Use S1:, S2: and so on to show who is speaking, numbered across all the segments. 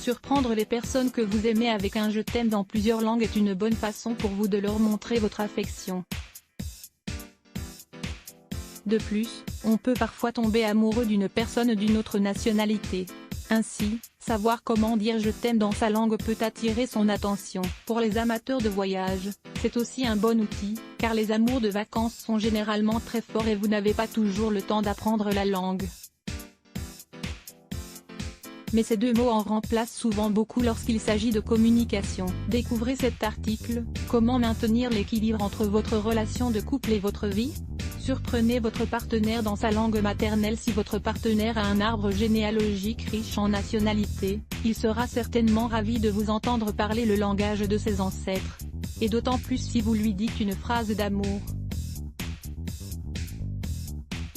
S1: Surprendre les personnes que vous aimez avec un « je t'aime » dans plusieurs langues est une bonne façon pour vous de leur montrer votre affection. De plus, on peut parfois tomber amoureux d'une personne d'une autre nationalité. Ainsi, savoir comment dire « je t'aime » dans sa langue peut attirer son attention. Pour les amateurs de voyage, c'est aussi un bon outil, car les amours de vacances sont généralement très forts et vous n'avez pas toujours le temps d'apprendre la langue. Mais ces deux mots en remplacent souvent beaucoup lorsqu'il s'agit de communication. Découvrez cet article, comment maintenir l'équilibre entre votre relation de couple et votre vie ? Surprenez votre partenaire dans sa langue maternelle. Si votre partenaire a un arbre généalogique riche en nationalités, il sera certainement ravi de vous entendre parler le langage de ses ancêtres. Et d'autant plus si vous lui dites une phrase d'amour.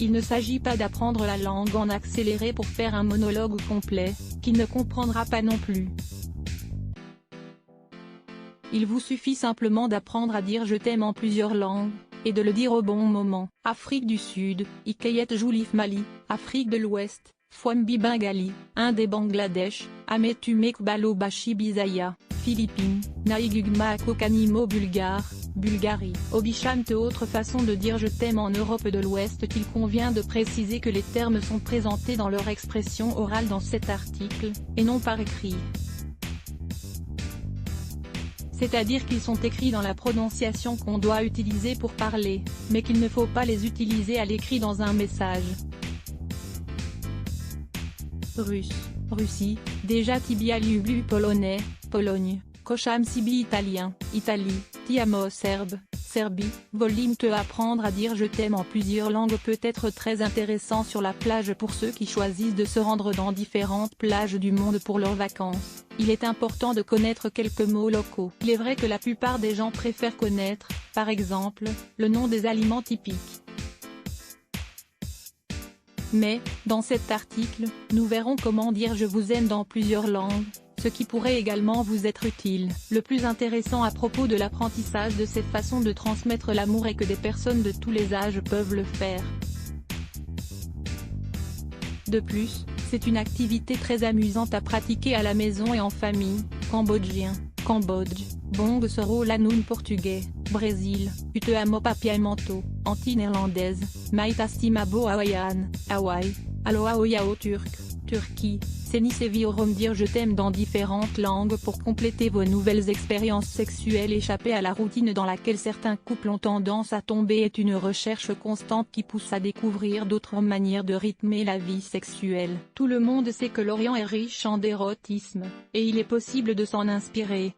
S1: Il ne s'agit pas d'apprendre la langue en accéléré pour faire un monologue complet, qu'il ne comprendra pas non plus. Il vous suffit simplement d'apprendre à dire « je t'aime » en plusieurs langues, et de le dire au bon moment. Afrique du Sud, Ikayet Joulif Mali, Afrique de l'Ouest, Fwambi Bengali, Inde et Bangladesh, Ametumek Balobashi Bizaya, Philippines, Naigugma Kokanimo Bulgare, Bulgarie. Obishante. Autre façon de dire « je t'aime » en Europe de l'Ouest. Il convient de préciser que les termes sont présentés dans leur expression orale dans cet article, et non par écrit. C'est-à-dire qu'ils sont écrits dans la prononciation qu'on doit utiliser pour parler, mais qu'il ne faut pas les utiliser à l'écrit dans un message. Russe, Russie, déjà Tibia Lublu polonais, Pologne, Kocham Sibi italien, Italie, Tiamo serbe, Serbie. Volume 2. Apprendre à dire « je t'aime » en plusieurs langues peut être très intéressant sur la plage pour ceux qui choisissent de se rendre dans différentes plages du monde pour leurs vacances. Il est important de connaître quelques mots locaux. Il est vrai que la plupart des gens préfèrent connaître, par exemple, le nom des aliments typiques. Mais, dans cet article, nous verrons comment dire « je vous aime » dans plusieurs langues, ce qui pourrait également vous être utile. Le plus intéressant à propos de l'apprentissage de cette façon de transmettre l'amour est que des personnes de tous les âges peuvent le faire. De plus, c'est une activité très amusante à pratiquer à la maison et en famille. Cambodgien, Cambodge, Bong Soro Lanoun portugais, Brésil, Uteamo Papiamento, anti-néerlandaise, Maitastimabo Hawaiian, Hawaï, Aloha Oyao turc, Turquie, Senisevi Orom. Dire « je t'aime » dans différentes langues pour compléter vos nouvelles expériences sexuelles. Échapper à la routine dans laquelle certains couples ont tendance à tomber est une recherche constante qui pousse à découvrir d'autres manières de rythmer la vie sexuelle. Tout le monde sait que l'Orient est riche en érotisme, et il est possible de s'en inspirer.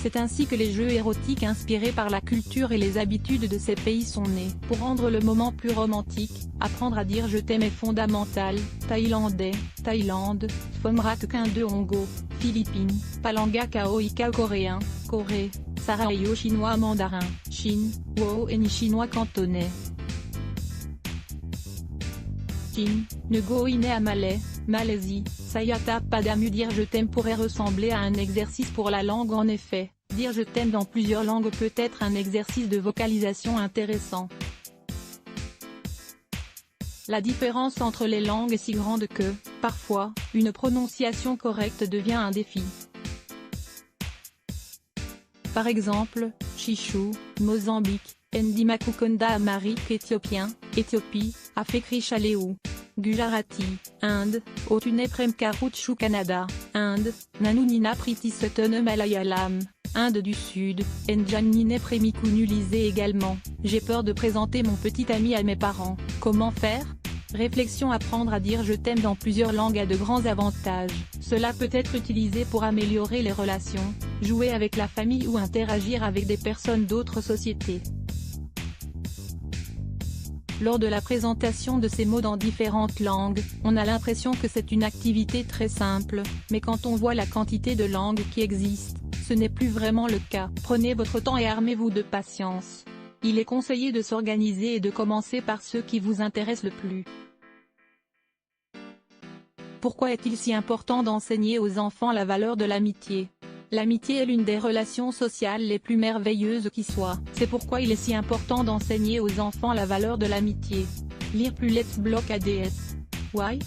S1: C'est ainsi que les jeux érotiques inspirés par la culture et les habitudes de ces pays sont nés. Pour rendre le moment plus romantique, apprendre à dire « je t'aime » est fondamental. Thaïlandais, Thaïlande, Phomrak Kinde Hongo, Philippines, Palanga Kaoika coréen, Corée, Sarayo chinois mandarin, Chine, Wo Eni chinois cantonais. Chine, Nego Ine malais, Malaisie, Sayata Padamu. Dire « je t'aime » pourrait ressembler à un exercice pour la langue. En effet, dire « je t'aime » dans plusieurs langues peut être un exercice de vocalisation intéressant. La différence entre les langues est si grande que, parfois, une prononciation correcte devient un défi. Par exemple, Chishu, Mozambique, Ndimakukonda Amharique éthiopien, Éthiopie, Afekri Chaleou. Gujarati, Inde, Otune Premkarutshu Canada, Inde, Nanunina Priti Sutton Malayalam, Inde du Sud, Njanine Premikunulisé également. J'ai peur de présenter mon petit ami à mes parents. Comment faire ? Réflexion. Apprendre à dire « je t'aime » dans plusieurs langues a de grands avantages. Cela peut être utilisé pour améliorer les relations, jouer avec la famille ou interagir avec des personnes d'autres sociétés. Lors de la présentation de ces mots dans différentes langues, on a l'impression que c'est une activité très simple, mais quand on voit la quantité de langues qui existent, ce n'est plus vraiment le cas. Prenez votre temps et armez-vous de patience. Il est conseillé de s'organiser et de commencer par ceux qui vous intéressent le plus. Pourquoi est-il si important d'enseigner aux enfants la valeur de l'amitié ? L'amitié est l'une des relations sociales les plus merveilleuses qui soient. C'est pourquoi il est si important d'enseigner aux enfants la valeur de l'amitié. Lire plus Let's Block ADS. Why ?